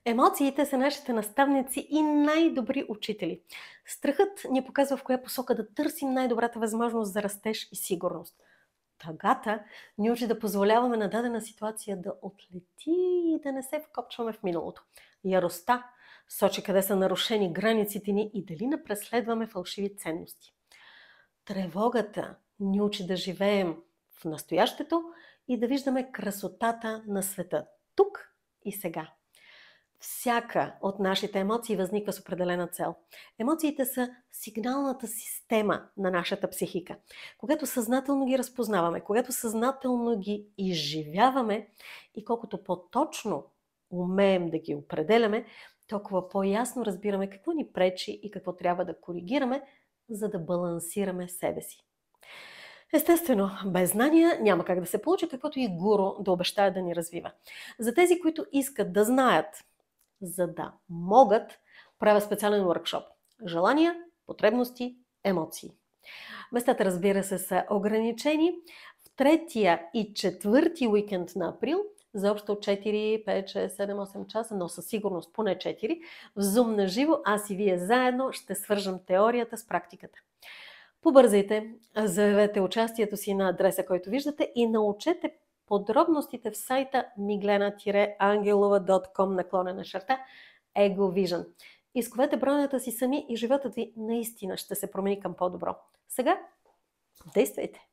Емоциите са нашите наставници и най-добри учители. Страхът ни показва в коя посока да търсим най-добрата възможност за растеж и сигурност. Тъгата ни учи да позволяваме на дадена ситуация да отлети и да не се вкопчваме в миналото. Яростта сочи къде са нарушени границите ни и дали не преследваме фалшиви ценности. Тревогата ни учи да живеем в настоящето и да виждаме красотата на света тук и сега. Всяка от нашите емоции възниква с определена цел. Емоциите са сигналната система на нашата психика. Когато съзнателно ги разпознаваме, когато съзнателно ги изживяваме и колкото по-точно умеем да ги определяме, толкова по-ясно разбираме какво ни пречи и какво трябва да коригираме, за да балансираме себе си. Естествено, без знания няма как да се получи каквото и гуру да обещае да ни развива. За тези, които искат да знаят, за да могат, правя специален workshop. Желания, потребности, емоции. Местата, разбира се, са ограничени. В третия и четвърти уикенд на април за общо 4, 5, 6, 7, 8 часа, но със сигурност поне 4, в Zoom на живо, аз и вие заедно ще свържем теорията с практиката. Побързайте, заявете участието си на адреса, който виждате и научете подробностите в сайта miglena-angelova.com/EgoVision. Изковете бронята си сами и животът ви наистина ще се промени към по-добро. Сега действайте!